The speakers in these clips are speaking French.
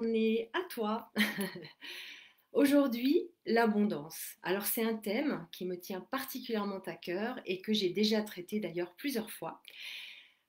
On est à toi. Aujourd'hui, l'abondance. Alors c'est un thème qui me tient particulièrement à cœur et que j'ai déjà traité d'ailleurs plusieurs fois.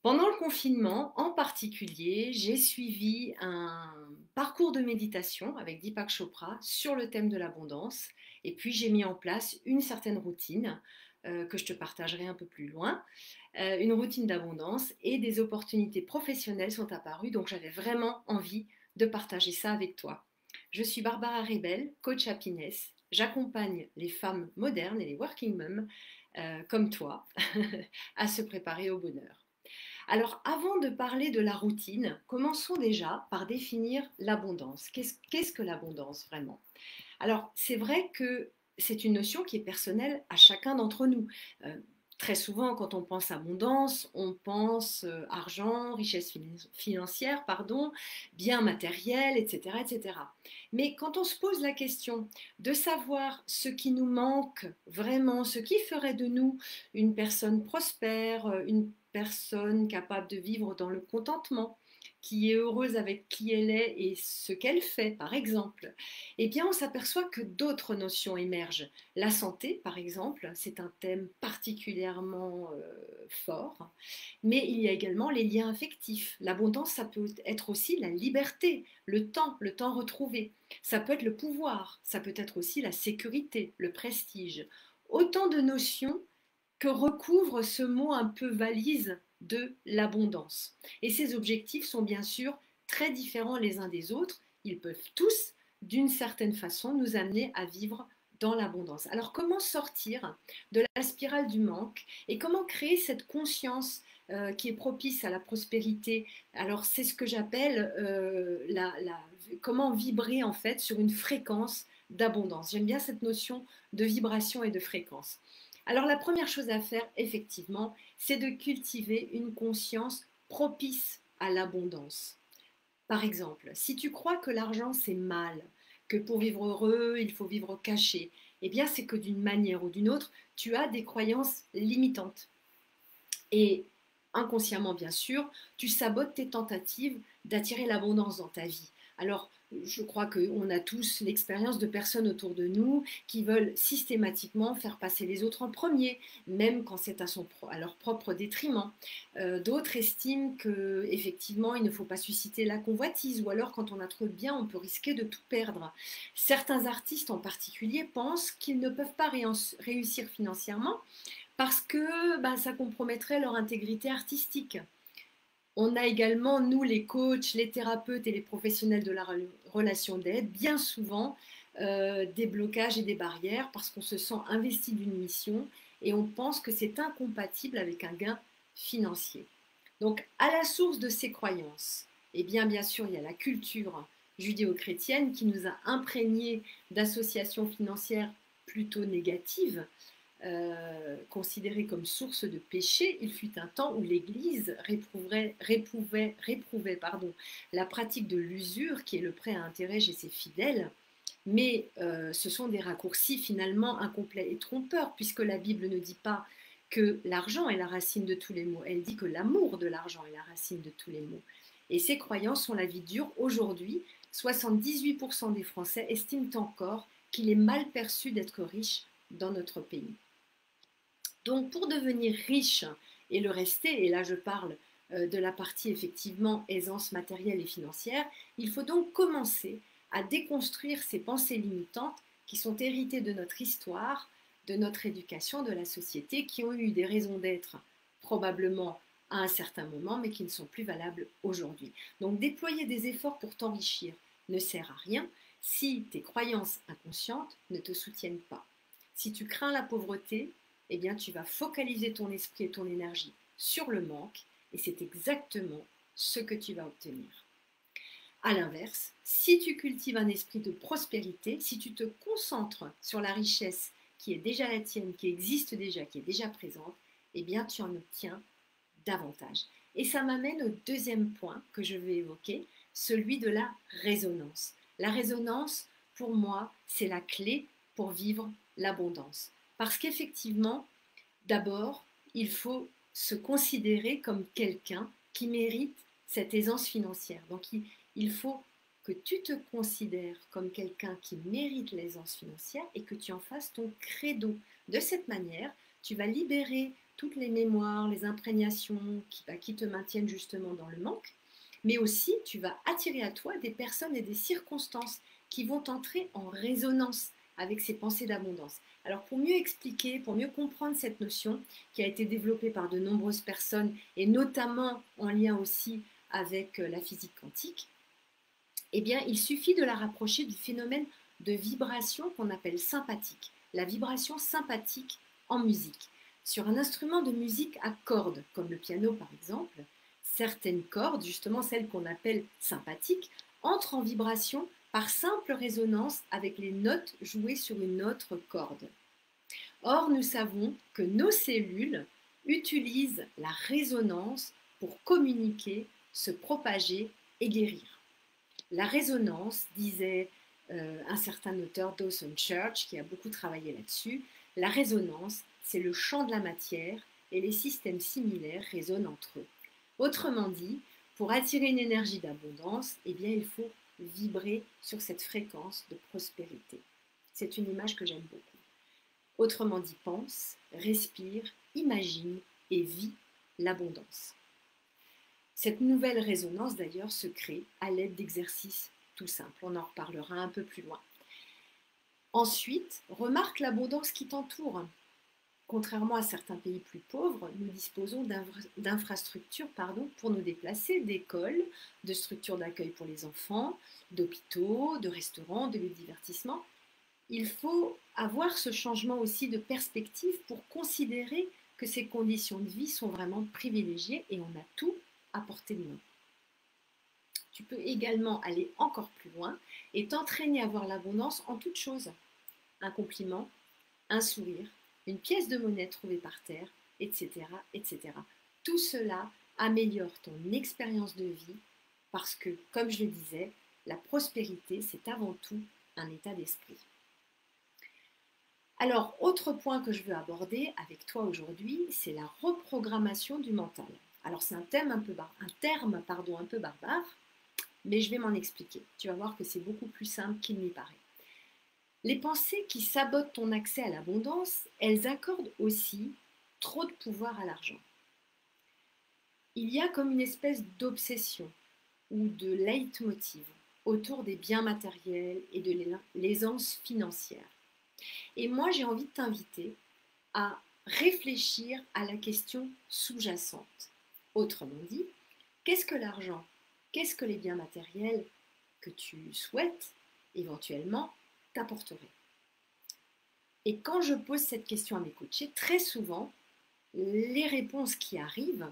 Pendant le confinement, en particulier, j'ai suivi un parcours de méditation avec Deepak Chopra sur le thème de l'abondance. Et puis j'ai mis en place une certaine routine que je te partagerai un peu plus loin, une routine d'abondance et des opportunités professionnelles sont apparues. Donc j'avais vraiment envie de partager ça avec toi. Je suis Barbara Rebel, coach happiness. J'accompagne les femmes modernes et les working moms comme toi à se préparer au bonheur. Alors, avant de parler de la routine, commençons déjà par définir l'abondance. Qu'est-ce que l'abondance vraiment? Alors, c'est vrai que c'est une notion qui est personnelle à chacun d'entre nous. Euh, Très souvent, quand on pense abondance, on pense argent, richesse financière, pardon, biens matériels, etc., etc. Mais quand on se pose la question de savoir ce qui nous manque vraiment, ce qui ferait de nous une personne prospère, une personne capable de vivre dans le contentement, qui est heureuse avec qui elle est et ce qu'elle fait, par exemple, eh bien, on s'aperçoit que d'autres notions émergent. La santé, par exemple, c'est un thème particulièrement fort, mais il y a également les liens affectifs. L'abondance, ça peut être aussi la liberté, le temps retrouvé. Ça peut être le pouvoir, ça peut être aussi la sécurité, le prestige. Autant de notions que recouvre ce mot un peu valise de l'abondance. Et ces objectifs sont bien sûr très différents les uns des autres. Ils peuvent tous, d'une certaine façon, nous amener à vivre dans l'abondance. Alors comment sortir de la spirale du manque et comment créer cette conscience qui est propice à la prospérité? Alors c'est ce que j'appelle comment vibrer en fait sur une fréquence d'abondance. J'aime bien cette notion de vibration et de fréquence. Alors la première chose à faire, effectivement, c'est de cultiver une conscience propice à l'abondance. Par exemple, si tu crois que l'argent c'est mal, que pour vivre heureux, il faut vivre caché, eh bien c'est que d'une manière ou d'une autre, tu as des croyances limitantes. Et inconsciemment, bien sûr, tu sabotes tes tentatives d'attirer l'abondance dans ta vie. Alors, je crois qu'on a tous l'expérience de personnes autour de nous qui veulent systématiquement faire passer les autres en premier, même quand c'est à leur propre détriment. D'autres estiment qu'effectivement, il ne faut pas susciter la convoitise, ou alors quand on a trop de biens, on peut risquer de tout perdre. Certains artistes en particulier pensent qu'ils ne peuvent pas réussir financièrement parce que ça compromettrait leur intégrité artistique. On a également, nous les coachs, les thérapeutes et les professionnels de la relation d'aide, bien souvent des blocages et des barrières parce qu'on se sent investi d'une mission et on pense que c'est incompatible avec un gain financier. Donc, à la source de ces croyances, eh bien sûr, il y a la culture judéo-chrétienne qui nous a imprégnés d'associations financières plutôt négatives considérée comme source de péché, il fut un temps où l'Église réprouvait la pratique de l'usure, qui est le prêt à intérêt chez ses fidèles. Mais ce sont des raccourcis finalement incomplets et trompeurs, puisque la Bible ne dit pas que l'argent est la racine de tous les maux, elle dit que l'amour de l'argent est la racine de tous les maux. Et ces croyances sont la vie dure. Aujourd'hui, 78% des Français estiment encore qu'il est mal perçu d'être riche dans notre pays. Donc pour devenir riche et le rester, et là je parle de la partie effectivement aisance matérielle et financière, il faut donc commencer à déconstruire ces pensées limitantes qui sont héritées de notre histoire, de notre éducation, de la société, qui ont eu des raisons d'être probablement à un certain moment, mais qui ne sont plus valables aujourd'hui. Donc déployer des efforts pour t'enrichir ne sert à rien si tes croyances inconscientes ne te soutiennent pas. Si tu crains la pauvreté, eh bien tu vas focaliser ton esprit et ton énergie sur le manque et c'est exactement ce que tu vas obtenir. A l'inverse, si tu cultives un esprit de prospérité, si tu te concentres sur la richesse qui est déjà la tienne, qui existe déjà, qui est déjà présente, eh bien tu en obtiens davantage. Et ça m'amène au deuxième point que je vais évoquer, celui de la résonance. La résonance, pour moi, c'est la clé pour vivre l'abondance. Parce qu'effectivement, d'abord, il faut se considérer comme quelqu'un qui mérite cette aisance financière. Donc, il faut que tu te considères comme quelqu'un qui mérite l'aisance financière et que tu en fasses ton credo. De cette manière, tu vas libérer toutes les mémoires, les imprégnations qui te maintiennent justement dans le manque, mais aussi tu vas attirer à toi des personnes et des circonstances qui vont entrer en résonance avec ces pensées d'abondance. Alors pour mieux expliquer, pour mieux comprendre cette notion qui a été développée par de nombreuses personnes et notamment en lien aussi avec la physique quantique, eh bien, il suffit de la rapprocher du phénomène de vibration qu'on appelle sympathique, la vibration sympathique en musique. Sur un instrument de musique à cordes, comme le piano par exemple, certaines cordes, justement celles qu'on appelle sympathiques, entrent en vibration par simple résonance avec les notes jouées sur une autre corde. Or, nous savons que nos cellules utilisent la résonance pour communiquer, se propager et guérir. La résonance, disait un certain auteur, Dawson Church, qui a beaucoup travaillé là-dessus, la résonance, c'est le champ de la matière et les systèmes similaires résonnent entre eux. Autrement dit, pour attirer une énergie d'abondance, eh bien, il faut vibrer sur cette fréquence de prospérité. C'est une image que j'aime beaucoup. Autrement dit, pense, respire, imagine et vis l'abondance. Cette nouvelle résonance d'ailleurs se crée à l'aide d'exercices tout simples. On en reparlera un peu plus loin. Ensuite, remarque l'abondance qui t'entoure. Contrairement à certains pays plus pauvres, nous disposons d'infrastructures pour nous déplacer, d'écoles, de structures d'accueil pour les enfants, d'hôpitaux, de restaurants, de lieux de divertissement. Il faut avoir ce changement aussi de perspective pour considérer que ces conditions de vie sont vraiment privilégiées et on a tout à portée de main. Tu peux également aller encore plus loin et t'entraîner à voir l'abondance en toutes choses. Un compliment, un sourire, une pièce de monnaie trouvée par terre, etc., etc. Tout cela améliore ton expérience de vie parce que, comme je le disais, la prospérité, c'est avant tout un état d'esprit. Alors, autre point que je veux aborder avec toi aujourd'hui, c'est la reprogrammation du mental. Alors, c'est un terme un peu barbare, mais je vais m'en expliquer. Tu vas voir que c'est beaucoup plus simple qu'il n'y paraît. Les pensées qui sabotent ton accès à l'abondance, elles accordent aussi trop de pouvoir à l'argent. Il y a comme une espèce d'obsession ou de leitmotiv autour des biens matériels et de l'aisance financière. Et moi, j'ai envie de t'inviter à réfléchir à la question sous-jacente. Autrement dit, qu'est-ce que l'argent? Qu'est-ce que les biens matériels que tu souhaites éventuellement t'apporteraient? Et quand je pose cette question à mes coachés, très souvent, les réponses qui arrivent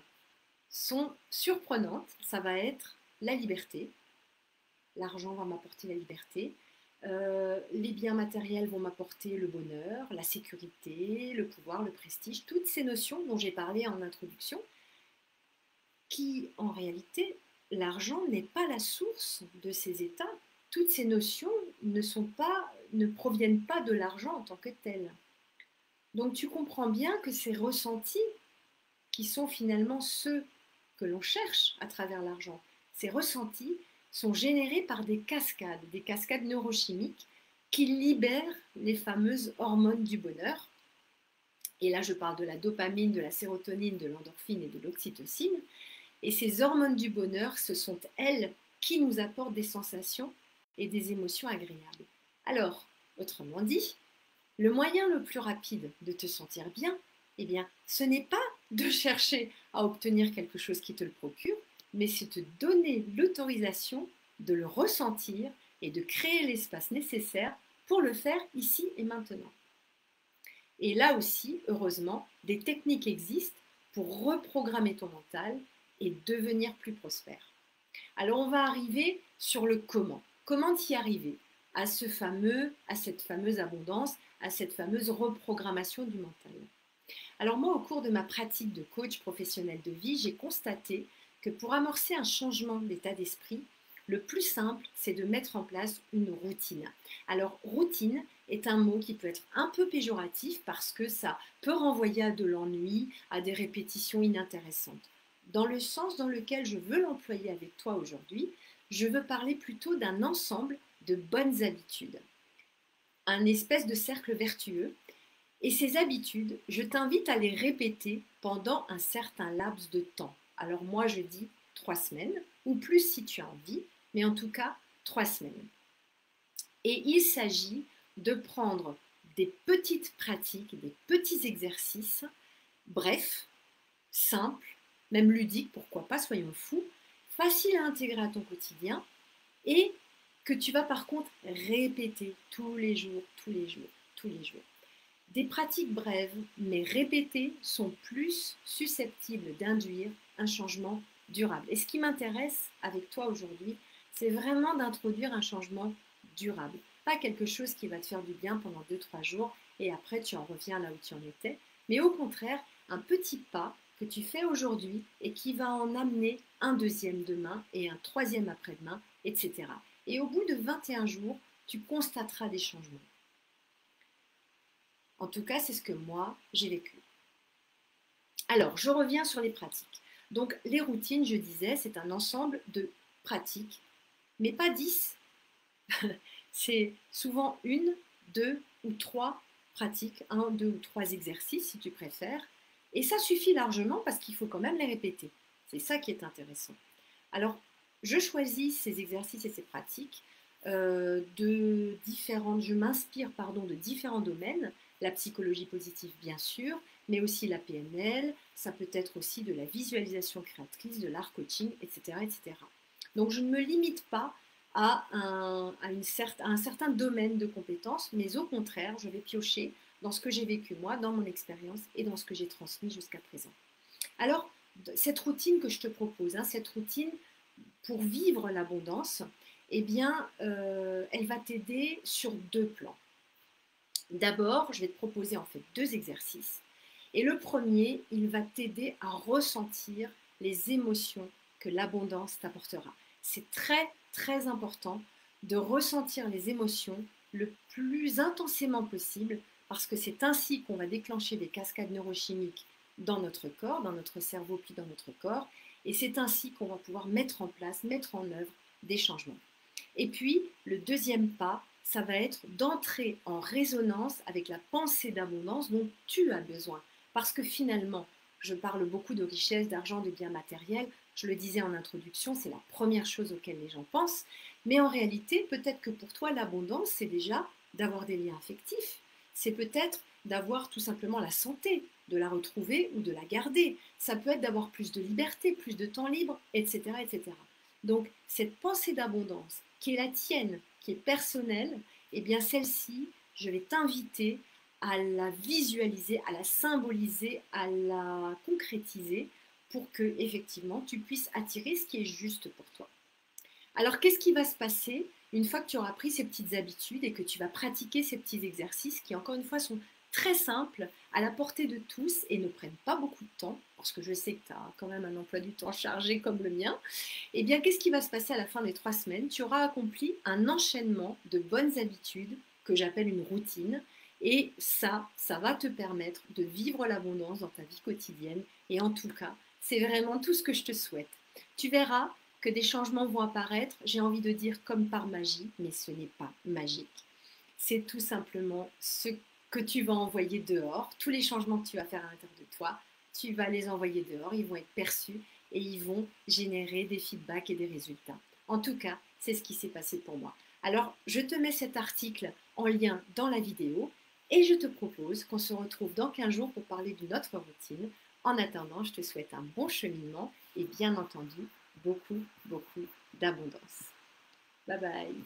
sont surprenantes. Ça va être la liberté. L'argent va m'apporter la liberté. Les biens matériels vont m'apporter le bonheur, la sécurité, le pouvoir, le prestige, toutes ces notions dont j'ai parlé en introduction, qui en réalité, l'argent n'est pas la source de ces états. Toutes ces notions ne proviennent pas de l'argent en tant que tel. Donc tu comprends bien que ces ressentis, qui sont finalement ceux que l'on cherche à travers l'argent, ces ressentis sont générés par des cascades neurochimiques qui libèrent les fameuses hormones du bonheur. Et là, je parle de la dopamine, de la sérotonine, de l'endorphine et de l'oxytocine. Et ces hormones du bonheur, ce sont elles qui nous apportent des sensations et des émotions agréables. Alors, autrement dit, le moyen le plus rapide de te sentir bien, eh bien, ce n'est pas de chercher à obtenir quelque chose qui te le procure, mais c'est te donner l'autorisation de le ressentir et de créer l'espace nécessaire pour le faire ici et maintenant. Et là aussi, heureusement, des techniques existent pour reprogrammer ton mental et devenir plus prospère. Alors on va arriver sur le comment. Comment y arriver à cette fameuse abondance, à cette fameuse reprogrammation du mental? Alors moi, au cours de ma pratique de coach professionnel de vie, j'ai constaté que pour amorcer un changement d'état d'esprit, le plus simple, c'est de mettre en place une routine. Alors, routine est un mot qui peut être un peu péjoratif parce que ça peut renvoyer à de l'ennui, à des répétitions inintéressantes. Dans le sens dans lequel je veux l'employer avec toi aujourd'hui, je veux parler plutôt d'un ensemble de bonnes habitudes, un espèce de cercle vertueux. Et ces habitudes, je t'invite à les répéter pendant un certain laps de temps. Alors moi, je dis 3 semaines, ou plus si tu as envie, mais en tout cas 3 semaines. Et il s'agit de prendre des petites pratiques, des petits exercices, brefs, simples, même ludiques, pourquoi pas, soyons fous, faciles à intégrer à ton quotidien et que tu vas par contre répéter tous les jours, tous les jours, tous les jours. Des pratiques brèves mais répétées sont plus susceptibles d'induire un changement durable. Et ce qui m'intéresse avec toi aujourd'hui, c'est vraiment d'introduire un changement durable. Pas quelque chose qui va te faire du bien pendant 2-3 jours et après tu en reviens là où tu en étais, mais au contraire, un petit pas que tu fais aujourd'hui et qui va en amener un deuxième demain et un troisième après-demain, etc. Et au bout de 21 jours, tu constateras des changements. En tout cas, c'est ce que moi, j'ai vécu. Alors, je reviens sur les pratiques. Donc, les routines, je disais, c'est un ensemble de pratiques, mais pas 10. C'est souvent une, deux ou trois pratiques, un, deux ou trois exercices si tu préfères. Et ça suffit largement parce qu'il faut quand même les répéter. C'est ça qui est intéressant. Alors, je choisis ces exercices et ces pratiques je m'inspire de différents domaines, la psychologie positive bien sûr, mais aussi la PNL, ça peut être aussi de la visualisation créatrice, de l'art coaching, etc., etc. Donc je ne me limite pas à un certain domaine de compétences, mais au contraire, je vais piocher dans ce que j'ai vécu moi, dans mon expérience et dans ce que j'ai transmis jusqu'à présent. Alors, cette routine que je te propose, cette routine pour vivre l'abondance, eh bien, elle va t'aider sur deux plans. D'abord, je vais te proposer en fait deux exercices. Et le premier, il va t'aider à ressentir les émotions que l'abondance t'apportera. C'est très, très important de ressentir les émotions le plus intensément possible parce que c'est ainsi qu'on va déclencher des cascades neurochimiques dans notre corps, dans notre cerveau, puis dans notre corps. Et c'est ainsi qu'on va pouvoir mettre en place, mettre en œuvre des changements. Et puis, le deuxième pas, ça va être d'entrer en résonance avec la pensée d'abondance dont tu as besoin. Parce que finalement, je parle beaucoup de richesse, d'argent, de biens matériels. Je le disais en introduction, c'est la première chose auquel les gens pensent. Mais en réalité, peut-être que pour toi, l'abondance, c'est déjà d'avoir des liens affectifs. C'est peut-être d'avoir tout simplement la santé, de la retrouver ou de la garder. Ça peut être d'avoir plus de liberté, plus de temps libre, etc., etc. Donc, cette pensée d'abondance qui est la tienne, qui est personnelle, eh bien celle-ci, je vais t'inviter à la visualiser, à la symboliser, à la concrétiser pour que effectivement tu puisses attirer ce qui est juste pour toi. Alors qu'est-ce qui va se passer une fois que tu auras pris ces petites habitudes et que tu vas pratiquer ces petits exercices qui encore une fois sont très simples, à la portée de tous et ne prennent pas beaucoup de temps, parce que je sais que tu as quand même un emploi du temps chargé comme le mien, eh bien qu'est-ce qui va se passer à la fin des 3 semaines? Tu auras accompli un enchaînement de bonnes habitudes que j'appelle une routine, et ça va te permettre de vivre l'abondance dans ta vie quotidienne, et en tout cas, c'est vraiment tout ce que je te souhaite. Tu verras que des changements vont apparaître, j'ai envie de dire comme par magie, mais ce n'est pas magique. C'est tout simplement ce que tu vas envoyer dehors. Tous les changements que tu vas faire à l'intérieur de toi, tu vas les envoyer dehors, ils vont être perçus et ils vont générer des feedbacks et des résultats. En tout cas, c'est ce qui s'est passé pour moi. Alors, je te mets cet article en lien dans la vidéo et je te propose qu'on se retrouve dans 15 jours pour parler d'une autre routine. En attendant, je te souhaite un bon cheminement et bien entendu, beaucoup, beaucoup d'abondance. Bye bye.